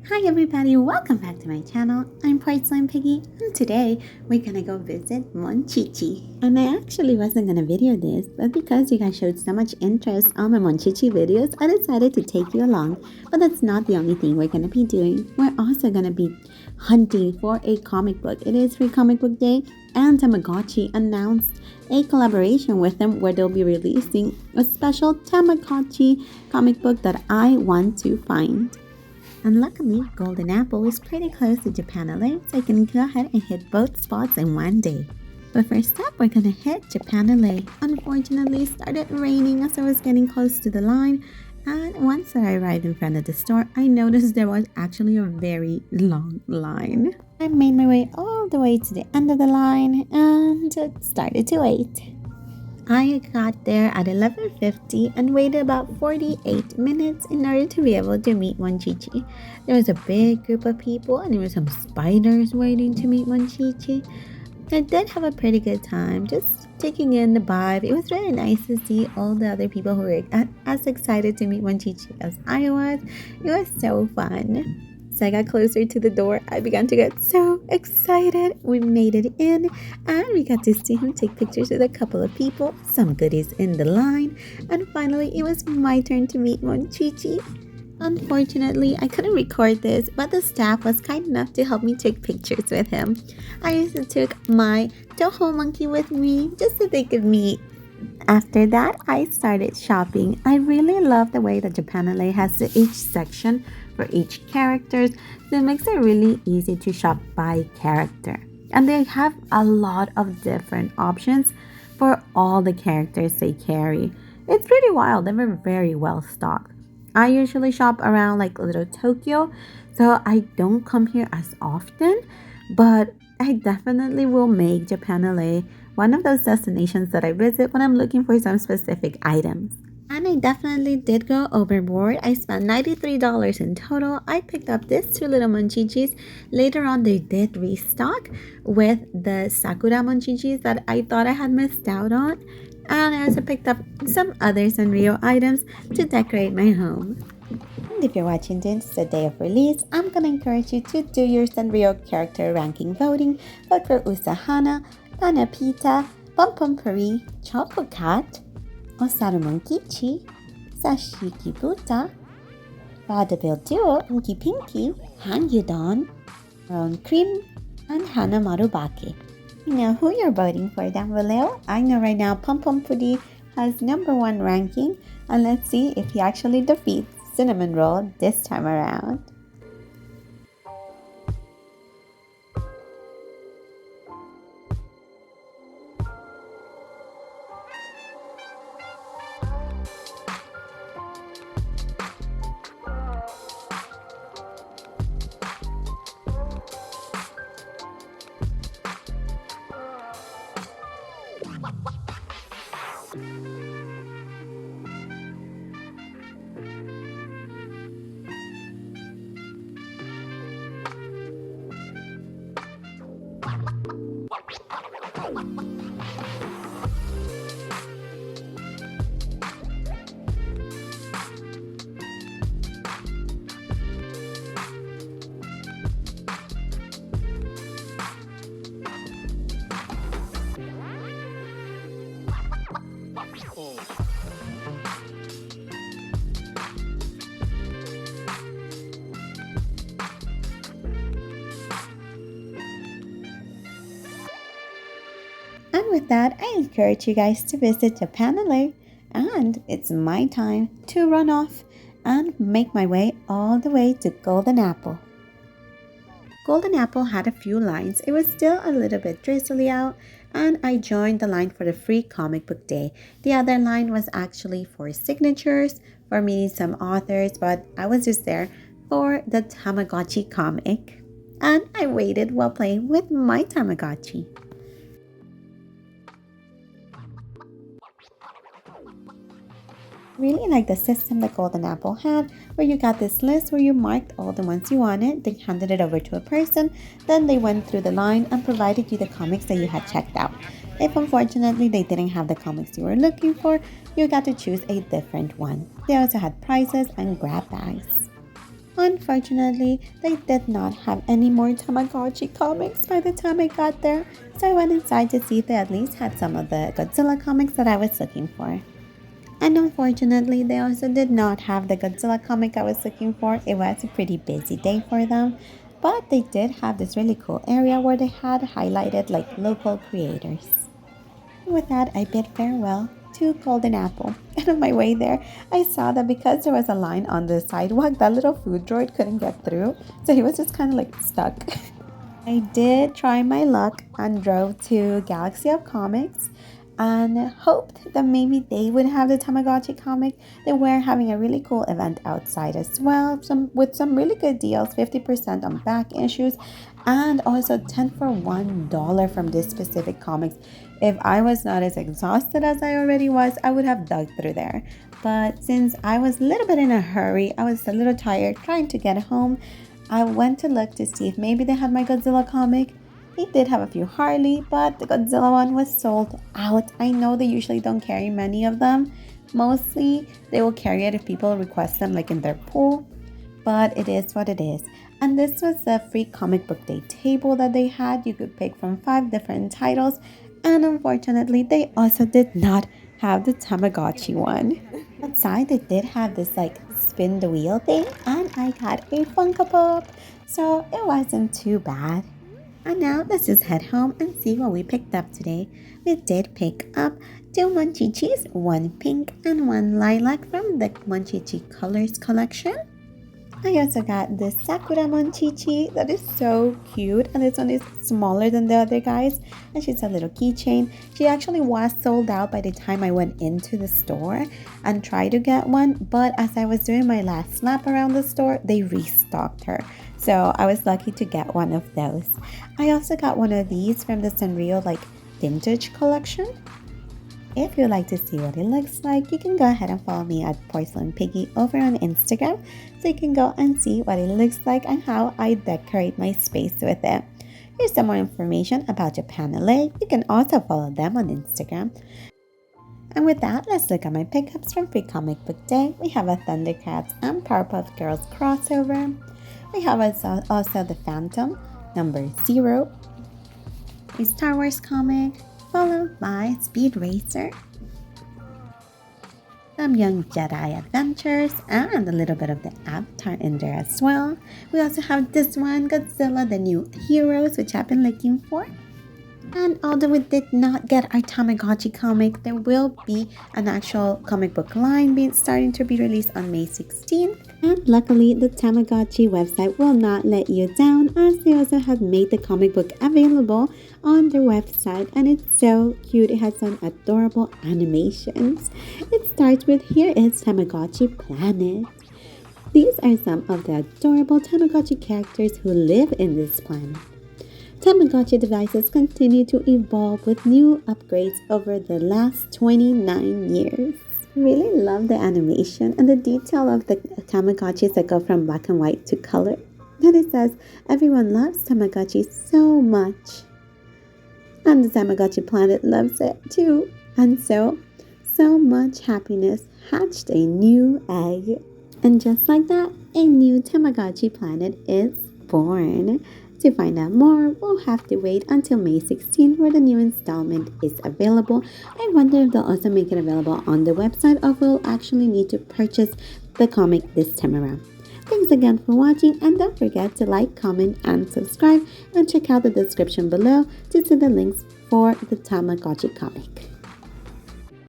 Hi everybody, welcome back to my channel. I'm Part Slime Piggy and today we're gonna go visit Monchhichi. And I actually wasn't gonna video this, but because you guys showed so much interest on my Monchhichi videos, I decided to take you along. But that's not the only thing we're gonna be doing. We're also gonna be hunting for a comic book. It is Free Comic Book Day and Tamagotchi announced a collaboration with them where they'll be releasing a special Tamagotchi comic book that I want to find. And luckily, Golden Apple is pretty close to Japan LA, so I can go ahead and hit both spots in one day. But first up, we're gonna hit Japan LA. Unfortunately, it started raining as I was getting close to the line, and once I arrived in front of the store, I noticed there was actually a very long line. I made my way all the way to the end of the line and started to wait. I got there at 11:50 and waited about 48 minutes in order to be able to meet Monchhichi. There was a big group of people and there were some spiders waiting to meet Monchhichi. I did have a pretty good time just taking in the vibe. It was really nice to see all the other people who were as excited to meet Monchhichi as I was. It was so fun. As I got closer to the door, I began to get so excited. We made it in and we got to see him take pictures with a couple of people, some goodies in the line, and finally it was my turn to meet Monchhichi. Unfortunately, I couldn't record this, but the staff was kind enough to help me take pictures with him. I also took my Toho monkey with me just so they could meet. After that, I started shopping. I really love the way that Japan LA has each section for each characters, so it makes it really easy to shop by character. And they have a lot of different options for all the characters they carry. It's pretty wild. They're very well stocked. I usually shop around like Little Tokyo, so I don't come here as often, but I definitely will make Japan LA one of those destinations that I visit when I'm looking for some specific items. And I definitely did go overboard. I spent $93 in total. I picked up these two little Monchhichis. Later on, they did restock with the Sakura Monchhichis that I thought I had missed out on. And I also picked up some other Sanrio items to decorate my home. And if you're watching this the day of release, I'm gonna encourage you to do your Sanrio character ranking voting. Vote for Usahana, Panapita, Pompom Choco Cat, Osaru Monchhichi, Sashiki Buta, Vaudeville Duo, Inky Pinky, Hangyudon, Ron Cream, and Hana Marubake. You know who you're voting for down below? I know right now Pompom Puri has #1 ranking, and let's see if he actually defeats Cinnamon Roll this time around. And with that, I encourage you guys to visit Japan LA, and it's my time to run off and make my way all the way to Golden Apple. Golden Apple had a few lines. It was still a little bit drizzly out, and I joined the line for the Free Comic Book Day. The other line was actually for signatures, for meeting some authors, but I was just there for the Tamagotchi comic. And I waited while playing with my Tamagotchi. Really like the system that Golden Apple had, where you got this list where you marked all the ones you wanted, they handed it over to a person, then they went through the line and provided you the comics that you had checked out. If unfortunately they didn't have the comics you were looking for, you got to choose a different one. They also had prizes and grab bags. Unfortunately, they did not have any more Tamagotchi comics by the time I got there, so I went inside to see if they at least had some of the Godzilla comics that I was looking for. And unfortunately, they also did not have the Godzilla comic I was looking for. It was a pretty busy day for them, but they did have this really cool area where they had highlighted like local creators. With that, I bid farewell to Golden Apple. And on my way there, I saw that because there was a line on the sidewalk, that little food droid couldn't get through. So he was just kind of like stuck. I did try my luck and drove to Galaxy of Comics and hoped that maybe they would have the Tamagotchi comic. They were having a really cool event outside as well, with some really good deals, 50% on back issues, and also 10 for $1 from this specific comics. If I was not as exhausted as I already was, I would have dug through there. But since I was a little bit in a hurry, I was a little tired trying to get home, I went to look to see if maybe they had my Godzilla comic. They did have a few Harley, but the Godzilla one was sold out. I know they usually don't carry many of them. Mostly, they will carry it if people request them like in their pool. But it is what it is. And this was the free comic book day table that they had. You could pick from 5 different titles. And unfortunately, they also did not have the Tamagotchi one. Outside, they did have this like spin the wheel thing. And I got a Funko Pop. So it wasn't too bad. And now let's just head home and see what we picked up today. We did pick up 2 Monchhichis, 1 pink and 1 lilac from the Monchhichi Colors collection. I also got this Sakura Monchhichi that is so cute, and this one is smaller than the other guys, and she's a little keychain. She actually was sold out by the time I went into the store and tried to get one, but as I was doing my last lap around the store, they restocked her. So I was lucky to get one of those. I also got one of these from the Sanrio like vintage collection. If you'd like to see what it looks like, you can go ahead and follow me at Porcelain Piggy over on Instagram, so you can go and see what it looks like and how I decorate my space with it. Here's some more information about Japan LA. You can also follow them on Instagram. And with that, let's look at my pickups from Free Comic Book Day. We have a Thundercats and Powerpuff Girls crossover. We have also the Phantom #0, a Star Wars comic, followed by Speed Racer, some Young Jedi Adventures, and a little bit of the Avatar in there as well. We also have this one, Godzilla, the New Heroes, which I've been looking for. And although we did not get our Tamagotchi comic, there will be an actual comic book line starting to be released on May 16th. And luckily, the Tamagotchi website will not let you down, as they also have made the comic book available on their website, and it's so cute. It has some adorable animations. It starts with, here is Tamagotchi Planet. These are some of the adorable Tamagotchi characters who live in this planet. Tamagotchi devices continue to evolve with new upgrades over the last 29 years. I really love the animation and the detail of the Tamagotchis that go from black and white to color. And it says, everyone loves Tamagotchi so much. And the Tamagotchi planet loves it too. And so much happiness hatched a new egg. And just like that, a new Tamagotchi planet is born. To find out more, we'll have to wait until May 16th, where the new installment is available. I wonder if they'll also make it available on the website, or we'll actually need to purchase the comic this time around. Thanks again for watching, and don't forget to like, comment, and subscribe, and check out the description below to see the links for the Tamagotchi comic.